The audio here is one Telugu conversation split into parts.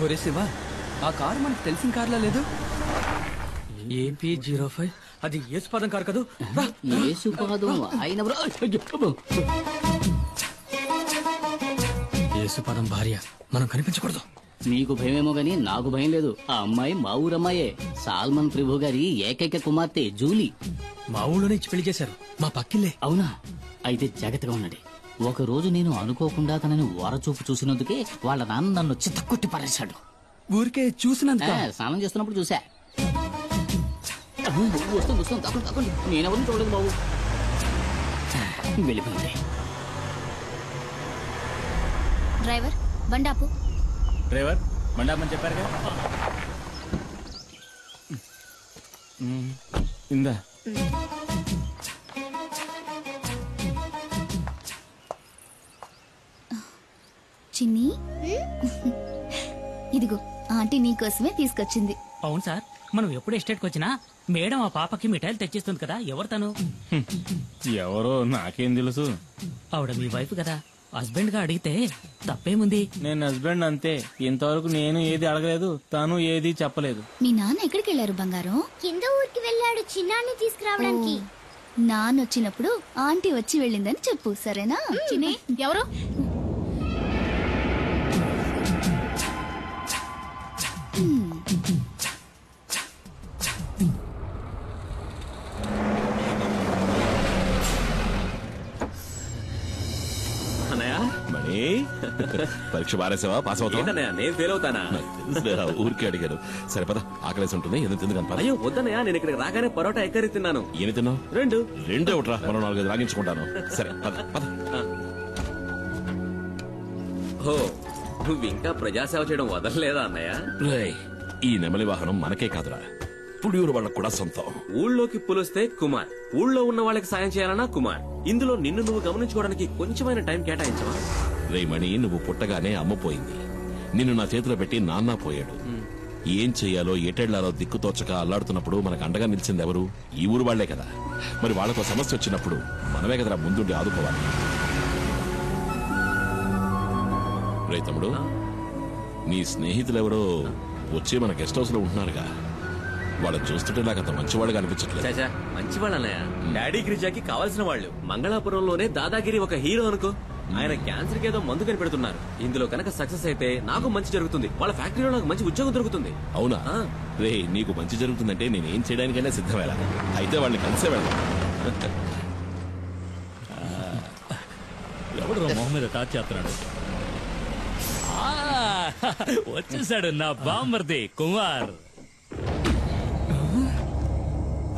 ఒరే శివ, ఆ కారు మనకు తెలిసిన కార్లా లేదు. AP05 అది యేసుపాదం కారు కదూ. యేసుపాదం భార్య, మనం కనిపించకూడదు. నీకు భయమేమో గాని నాకు భయం లేదు. ఆ అమ్మాయి మా ఊరమ్మాయే, సాల్మన్ ప్రభు గారి ఏకైక కుమార్తె జూలీ. మా ఊళ్ళోనే ఇచ్చి పెళ్లి చేశారు, మా పక్కిల్లే. అవునా? అయితే జాగ్రత్తగా ఉండండి. ఒక రోజు నేను అనుకోకుండా తనని ఓరచూపు చూసినందుకే వాళ్ళ నాన్న నన్ను చిత్తకొట్టి పారేశాడు. ఊరికే చూసినందుక? స్నానం చేస్తున్నప్పుడు చూసా. వస్తుంది తప్పండి. నేనెవరిని చూడలేదు బాబు. వెళ్ళిపోయింది. డ్రైవర్ బండాపు. డ్రైవర్ బండాపని చెప్పారు కదా. ఇందా చిన్ని, ఇదిగో ఆంటీ నీకోసమే తీసుకొచ్చింది. అవును సార్, మనం ఎప్పుడు ఎస్టేట్కి వచ్చినా మేడం ఆ పాపకి మిఠాయిలు తెచ్చిస్తుంది కదా. ఎవరు తను? ఎవరో నాకేం తెలుసు. ఆవిడ మీ వైఫ్ కదా. హస్బెండ్ గా అడిగితే తప్పేముంది? నేను హస్బెండ్ అంతే. ఇంతవరకు నేను ఏది అడగలేదు, తను ఏది చెప్పలేదు. మీ నాన్న ఎక్కడికి వెళ్ళారు బంగారం? కింద ఊరికి వెళ్ళాడు చిన్నాన్ని తీసుకురావడానికి. నాన్న వచ్చినప్పుడు ఆంటీ వచ్చి వెళ్ళిందని చెప్పు, సరేనా? చిన్ని, ఎవరు? పరీక్ష బారేసావా? పాస్ అవుతా? నేను ఫెయిల్ అవుతానా? ఊరికే అడిగారు. సరే పద, ఆకలేసి ఉంటుంది. ఎందుకు తిందుకని? అయ్యో వద్దనయ్యా, నేను ఇక్కడికి రాగానే పరోటా ఎక్కరి తిన్నాను. ఏమి తిన్నావు? రెండు ఒకట్రా, మరో 4 రాగించుకుంటాను. సరే పద పద. ఓ, నువ్వు ఇంకా ప్రజాసేవ చేయడం వదలలేదా అన్నయ్య? ఈ నెమలి వాహనం మనకే కాదురా, పుడియూరు వాళ్ళకు కూడా సొంతం. ఊళ్ళోకి పులిస్తే కుమార్, ఊళ్ళో ఉన్న వాళ్ళకి సాయం చేయాలన్నా కుమార్. ఇందులో నిన్ను నువ్వు గమనించుకోవడానికి కొంచెమైన టైం కేటాయించవా? రేమణి, నువ్వు పుట్టగానే అమ్మ పోయింది. నిన్ను నా చేతిలో పెట్టి నాన్న పోయాడు. ఏం చెయ్యాలో ఎటెళ్లాలో దిక్కుతోచక అల్లాడుతున్నప్పుడు మనకు అండగా నిలిచింది ఎవరు? ఈ ఊరు వాళ్లే కదా. మరి వాళ్లకు సమస్య వచ్చినప్పుడు మనమే కదరా ముందుండి ఆదుకోవాలి. రే తమ్ముడు, నీ స్నేహితులెవరో వచ్చి మన గెస్ట్ హౌస్ లో ఉంటున్నారుగా. వాళ్ళని చూస్తుంటే నాకు అంత మంచివాళ్ళుగా అనిపించట్లేదు. మంచివాళ్ళు అన్నయ్య, డాడీ గిరిజాకి కావాల్సిన వాళ్ళు. మంగళాపురంలోనే దాదాగిరి ఒక హీరో అనుకో. ఆయన క్యాన్సర్ కి ఏదో మందు కనిపెడుతున్నారు. ఇందులో కనుక సక్సెస్ అయితే నాకు మంచి జరుగుతుంది, వాళ్ళ ఫ్యాక్టరీలో నాకు మంచి ఉద్యోగం దొరుకుతుంది. అవునా? రే, నీకు మంచి జరుగుతుందంటే నేనేం చేయడానికైనా సిద్ధమేలా. అయితే వాళ్ళని కలిసే వెళ్దాం. ఎవడు మొహం మీద టాచ్ చేస్తున్నాడు? వచ్చేసాడు నా బామ్మర్ది కుమార్.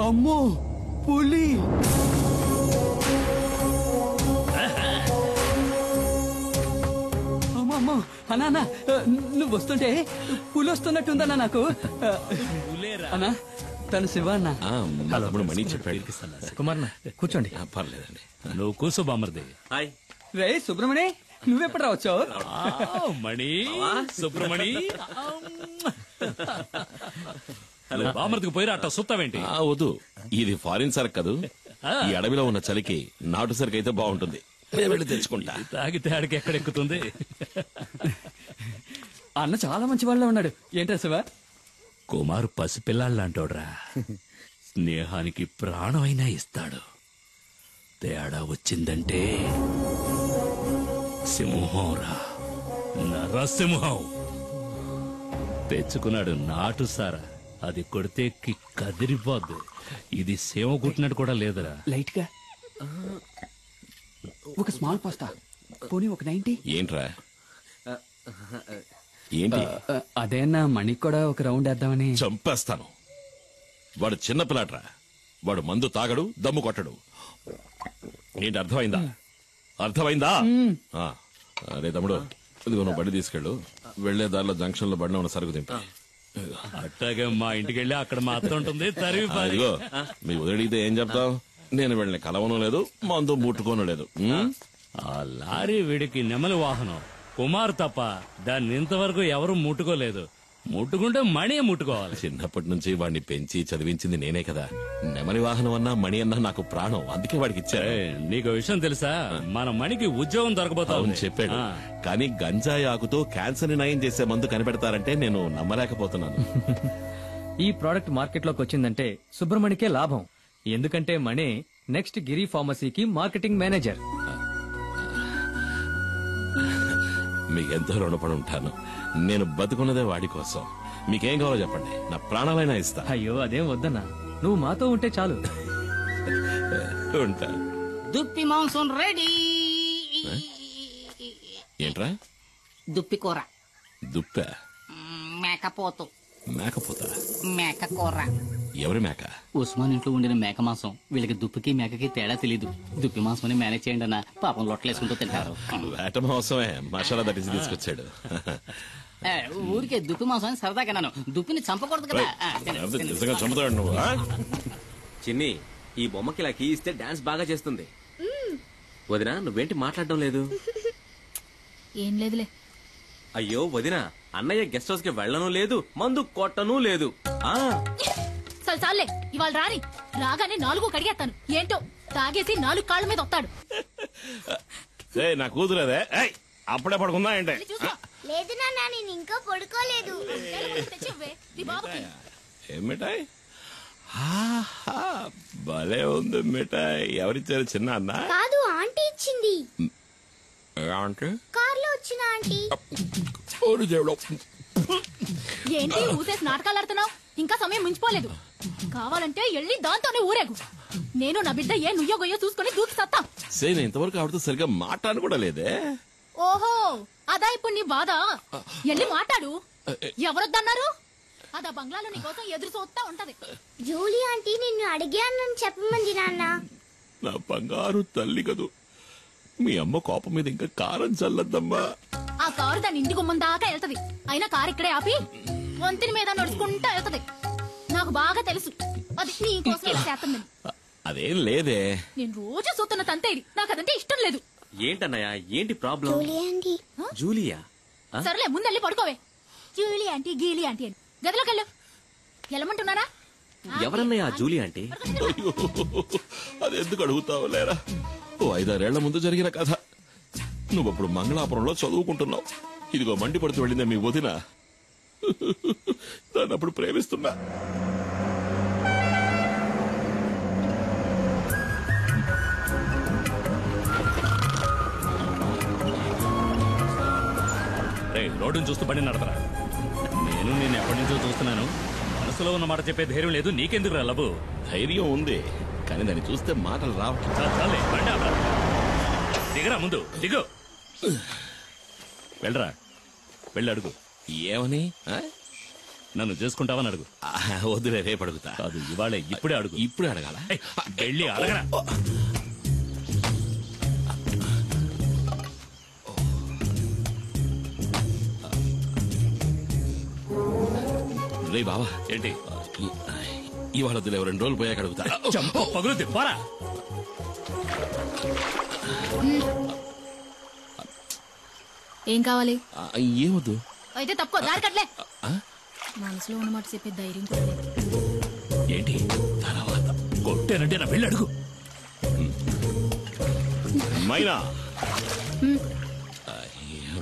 అమ్మో, పులి! అమ్మో అన్నా, నువ్వు వస్తుంటే పులి వస్తున్నట్టుందన్నా నాకు. అన్నా, తను శివ అన్న. తమ్ముడు మణి చెప్పాడు. కుమార్ కూర్చోండి. పర్లేదండి, నువ్వు కూర్చో బామ్మర్ది. రే సుబ్రమణి, నువ్వెప్పుడు రావచ్చావు? మణి, సుబ్రమణి, బామ్మర్దికి పోయిరా అట్ట సుత్తావేంటి? వద్దు, ఇది ఫారిన్ సరుకు కదూ. ఈ అడవిలో ఉన్న చలికి నాటు సరుకు అయితే బాగుంటుంది. వెళ్ళి తెచ్చుకుంటా. తాగితే ఆడికి ఎక్కడెక్కుతుంది? అన్న చాలా మంచి వాళ్ళ ఉన్నాడు. ఏంటా శివ? కుమార్ పసిపిల్లాళ్ళంటోడ్రా, స్నేహానికి ప్రాణమైనా ఇస్తాడు. తేడా వచ్చిందంటే సింహంరా, నరసింహం. తెచ్చుకున్నాడు నాటు సారా, అది కొడితే కదిరిపోద్దు. ఇది సేవ కుట్టినట్టు కూడా లేదురా. లైట్ గా ఒక స్మాల్ పాస్తా, పోనీ ఒక 90. ఏంట్రా? ఏంటి? అదేనా మణికి కూడా ఒక రౌండ్ వేద్దామని. చంపేస్తాను. వాడు చిన్న పిల్లాడ్రా, వాడు మందు తాగడు, దమ్ము కొట్టడు. ఏంటి అర్థమైందా? అర్థమైందా? అరే తమ్ముడు, ఇదిగో నువ్వు బండి తీసుకెళ్ళు. వెళ్లే దారిలో జంక్షన్ లో బండి ఉన్న సరుకు తింటా. అట్టాగే మా ఇంటికి వెళ్ళి అక్కడ మా అత్త ఉంటుంది. ఇదిగో మీ వదిలితే ఏం చెప్తావు? నేను వెళ్ళిన కలవను లేదు, మందు ముట్టుకోను లేదు. ఆ లారీ వీడికి నెమలి వాహనం. కుమార్ తప్ప దాన్ని ఇంతవరకు ఎవరు ముట్టుకోలేదు. ముట్టుకుంటే మణి ముట్టుకోవాలి. చిన్నప్పటి నుంచి వాడిని పెంచి చదివించింది నేనే కదా. నెమలి వాహనం అన్నా మణి అన్నా నాకు ప్రాణం, అందుకే వాడికి ఇచ్చా. నీకు విషయం తెలుసా, మన మణికి ఉద్యోగం దొరకబోతా అవును చెప్పాడు, కానీ గంజాయి ఆకుతో క్యాన్సర్ ని నయం చేసే మందు కనిపెడతారంటే నేను నమ్మలేకపోతున్నాను. ఈ ప్రోడక్ట్ మార్కెట్ లోకి వచ్చిందంటే సుబ్రమణికే లాభం. ఎందుకంటే మణి నెక్స్ట్ గిరి ఫార్మసీకి మార్కెటింగ్ మేనేజర్. మీకెంతో రుణపడి ఉంటాను. నేను బతుకున్నదే వాడి కోసం. మీకేం కావాలో చెప్పండి, నా ప్రాణాలైనా ఇస్తా. అయ్యో అదేం వద్దన్నా, నువ్వు మాతో ఉంటే చాలు. ఉంటా. దుప్పి మాంసం రెడీ. ఏంట్రా? దుప్పి కూర. దుప్ప? మేకపోతు. మేకపోతా? మేక కూర. ఎవరి మేక? ఉస్మాన్ ఇంట్లో ఉండిన మేక మాంసం. వీళ్ళకి దుప్పికి మేకకి తేడా తెలీదు. దుప్పి మాంసం మేనేజ్ చేయండి అన్న, పాపం లొట్టలేసుకుంటూ తింటారు. వేట మాంసమే, మసాలా దట్టించి తీసుకొచ్చాడు. ఊరికే దుప్పి మాంసం సరదాగా నన్ను దుప్పిని చంపకూడదు కదా. నిజంగా చంపుతాడు నువ్వు. చిన్ని, ఈ బొమ్మకి ఇలా కీ ఇస్తే డాన్స్ బాగా చేస్తుంది. వదినా, నువ్వేంటి మాట్లాడడం లేదు? ఏం లేదులే. అయ్యో వదినా, అన్నయ్య గెస్ట్ హౌస్ కి వెళ్ళను లేదు, మందు కొట్టను లేదు. చాలే, ఇవాళ రాని రాగానే 4 కడిగేస్తాను. ఏంటో తాగేసి 4 కాళ్ళ మీద వస్తాడు. నా కూతురేదే, అప్పుడే పడుకుందా ఏంటే? లేదు నాన్న, నేను ఇంకా పడుకోలేదు. ఏం మిఠాయి? భలే ఉంది మిఠాయి. ఎవరిచ్చారు? చిన్న అన్న? కాదు, ఆంటీ ఇచ్చింది. కార్లో వచ్చిన ఆంటీ. ఏంటి ఊసేసి నాటకాలు ఆడుతున్నావు? ఇంకా సమయం మించిపోలేదు. కావాలంటే వెళ్ళి దాంతోనే ఊరేగు. నేను నా బిడ్డ ఏ నుయ్యో గొయ్యో చూసుకుని దూకి సత్తా. నేను ఇంతవరకు ఆవిడతో సరిగ్గా మాట్లాడను కూడా లేదే. ఓహో, అదా ఇప్పుడు నీ బాధ? వెళ్ళి మాట్లాడు. ఎవరొద్దన్నారు? అదా బంగ్లాలో నీ కోసం ఎదురు చూస్తా ఉంటది. జూలీ ఆంటీ నిన్ను అడిగానని చెప్పమంది నాన్న. నా బంగారు తల్లి కదూ. మీ అమ్మ కోపం మీద ఇంకా కారం చల్లద్దమ్మా. ఆ కారు దాని ఇంటి గుమ్మం దాకా వెళ్తది. అయినా కారు ఇక్కడే ఆపి వంతిని మీద నడుచుకుంటా వెళ్తది. నాకు బాగా తెలుసు అది నీ కోసం ఇలా చేస్తుందని. అదేం లేదే. నేను రోజు చూస్తున్న తంతే ఇది. నాకు అదంటే ఇష్టం లేదు. ఏంటన్నయ్య, ఏంటి ప్రాబ్లం? Julie aunty. జూలియా? సరేలే, ముందెళ్ళి పడుకోవే. జూలీ ఆంటీ గీలీ ఆంటీ అని గదిలోకెళ్ళు. వెళ్ళమంటున్నారా? ఎవరన్నయ్య జూలీ ఆంటీ? అది ఎందుకు అడుగుతావు లేరా? 5-6 ఏళ్ల ముందు జరిగిన కథ. నువ్వప్పుడు మంగళాపురంలో చదువుకుంటున్నావు. ఇదిగో మండిపడుతూ వెళ్ళిందే మీ వదిన. దాన్ని అప్పుడు ప్రేమిస్తున్నా. రోడ్డును చూస్తూ బండి నడపరా. నేను నిన్ను ఎప్పటి నుంచో చూస్తున్నాను. మనసులో ఉన్న మాట చెప్పే ధైర్యం లేదు. నీకెందుకు రా లబు? ధైర్యం ఉంది, కానీ దాన్ని చూస్తే మాటలు రావట్లేదు. బండి ఆపరా. దిగరా, ముందు దిగు. వెళ్ళరా, వెళ్ళి అడుగు. ఏమని? నన్ను చేసుకుంటావని అడుగు. వద్దులే, రేపు అడుగుతా. కాదు, ఇవాళే, ఇప్పుడే అడుగు. ఇప్పుడే అడగాల? వెళ్ళి అడగరా. రే బావా, ఏంటి? ఇవాళ వద్దులే, 2 రోజులు పోయాక అడుగుతా. చంప పగులుద్ది, పోరా. ఏం కావాలి? ఏమొద్దు. అయితే తప్పుకో, దారి కట్లే. మనసులో ఉన్నమాట చెప్పే ధైర్యం కూడా లేదు. ఏంటి తర్వాత కొట్టేనంటే నా వెళ్ళి అడుగు. మైనా,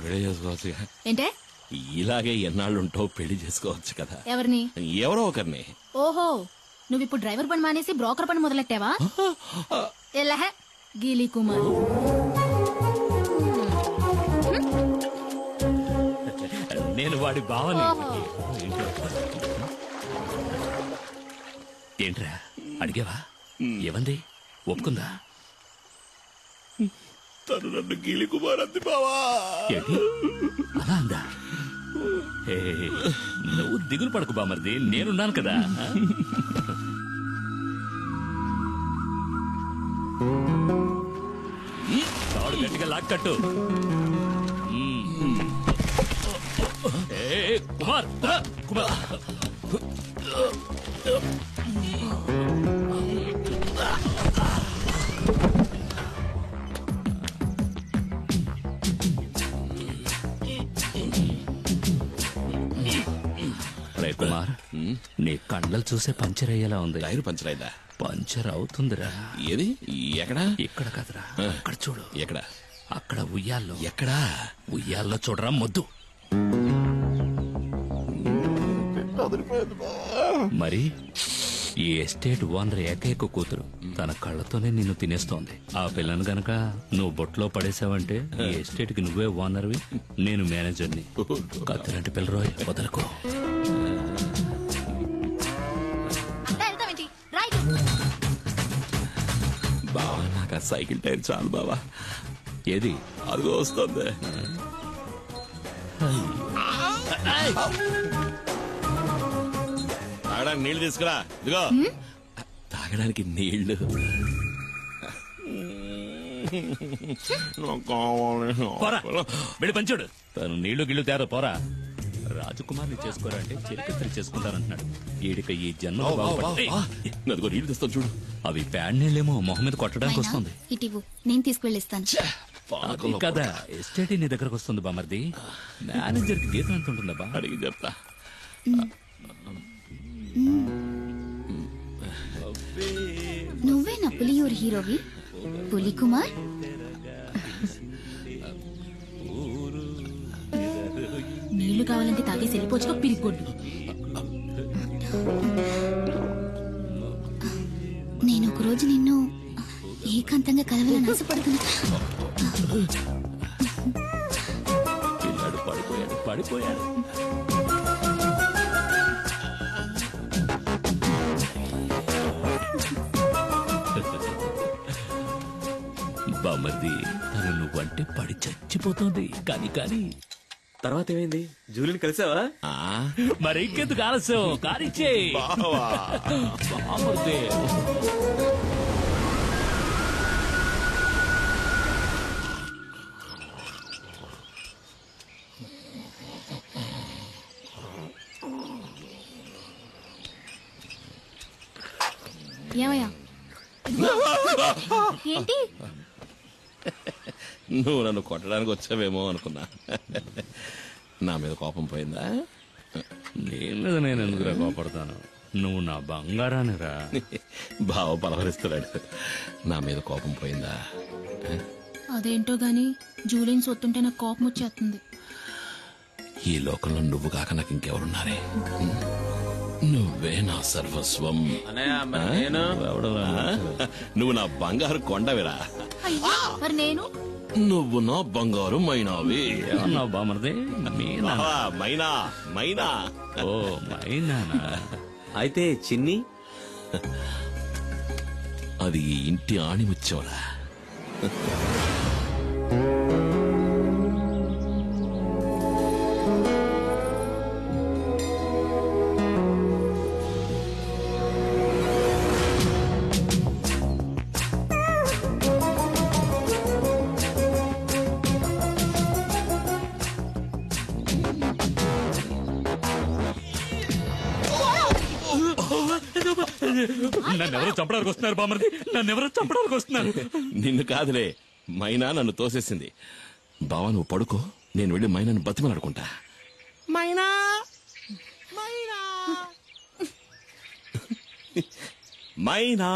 పెళ్లి చేసుకోవచ్చు. ఏంటే? ఇలాగే ఎన్నాళ్ళుంటావు, పెళ్లి చేసుకోవచ్చు కదా. ఎవరిని? ఎవరో ఒకరిని. ఓహో, నువ్విప్పుడు డ్రైవర్ పని మానేసి బ్రోకర్ పని మొదలెట్టావా? ఎలహ గీలీ కుమార్. నేను వాడి బావని. ఏంట్రా అడిగావా? ఏమంది? ఒప్పుకుందా? తను నన్ను గీలి కుమార్ అంది బావా. ఏంటి అలా అందా? నువ్వు దిగులు పడకు బామర్ది, నేనున్నాను కదా. తాడు గట్టిగా లాక్కట్టు. కుమార్, కుమార్. రాజకుమార్ నీ కండలు చూసే పంచర్ అయ్యేలా ఉంది. టైర్ పంచర్ అయిందా? పంచర్ అవుతుందిరా. ఏది? ఎక్కడా? ఇక్కడ కదరా, అక్కడ చూడు. ఎక్కడ? అక్కడ ఉయ్యాల్లో. ఎక్కడా? ఉయ్యాల్లో చూడరా మొద్దు. మరి ఈ ఎస్టేట్ ఓనర్ ఏకైక కూతురు తన కళ్ళతోనే నిన్ను తినేస్తోంది. ఆ పిల్లను గనక నువ్వు బొట్లో పడేసావంటే ఈ ఎస్టేట్ కి నువ్వే ఓనర్వి, నేను మేనేజర్ని. కత్తిలాంటి పిల్లరోయ్, వదలకు. బావా నాకు ఆ సైకిల్ టైర్ చాలు బావా. ఏది? అదిగో వస్తుంది. తాగడానికి నీళ్లు తీసుకురా. ఇదిగో తాగడానికి నీళ్లు. పోరా, వెళ్ళి పంచుడు. తను నీళ్లు గిళ్ళు తేరా, పోరా. రాజకుమార్ని చేసుకోరా అంటే చిరకత్రి చేసుకుంటానంటున్నాడు. ఈడిక ఈ జన్మ అదిగో నీళ్లు తెస్తాను చూడు. అవి ప్యాడ్ నీళ్ళేమో మొహం మీద కొట్టడానికి వస్తుంది. ఇటివ్వు, నేను తీసుకువెళ్ళిస్తాను. అది కదా ఎస్టేట్ నీ దగ్గరకు వస్తుంది బామర్ది. మేనేజర్ కి జీతం ఎంత ఉంటుందా? అడిగి చెప్తా. నువ్వే నా పులియూరు హీరోవి, పులి కుమార్. నీళ్లు కావాలంటే తాగేసి వెళ్ళిపోవచ్చుకో పిరిగొడ్డు. నేను ఒక రోజు నిన్ను ఏకాంతంగా కలవాలని ఆశపడుతున్నా. పిల్లాడు పడిపోయాడు, పడిపోయాడు. బామర్ది, తను నువ్వంటే పడి చచ్చిపోతుంది. కానీ తర్వాత ఏమైంది? జూలిని కలిసావా? మరి ఇంకెందుకు ఆలస్యం, కానిచ్చే. బామర్ది ఏమయ్యా? ఏంటి? నువ్వు నన్ను కొట్టడానికి వచ్చావేమో అనుకున్నా. నా మీద కోపం పోయిందా? నీ మీద నేను ఎందుకురా కోపడతాను? నువ్వు నా బంగారాన్ని రా. బావ పలవరిస్తున్నాడు. నా మీద కోపం పోయిందా? అదేంటో గాని జూలిని సొత్తుంటే నాకు కోపం వచ్చేస్తుంది. ఈ లోకంలో నువ్వు కాక నాకు ఇంకెవరున్నారే? నువ్వే నా సర్వస్వం. నువ్వు నా బంగారు కొండవిరా. అయ్యో, మరి నేను? నువ్వు నా బంగారు మైనావి. ఏమన్నావు బామర్ది? మైనా మైనా. ఓ మైనానా? అయితే చిన్ని అది ఈ ఇంటి ఆణిముచ్చోరా. నన్నెవరో చంపడానికి వస్తున్నారు బామర్ది, నన్నెవరో చంపడానికి వస్తున్నారు. నిన్ను కాదులే, మైనా నన్ను తోసేసింది. బావా నువ్వు పడుకో, నేను వెళ్ళి మైనాను బతిమలాడుకుంటా. మైనా మైనా మైనా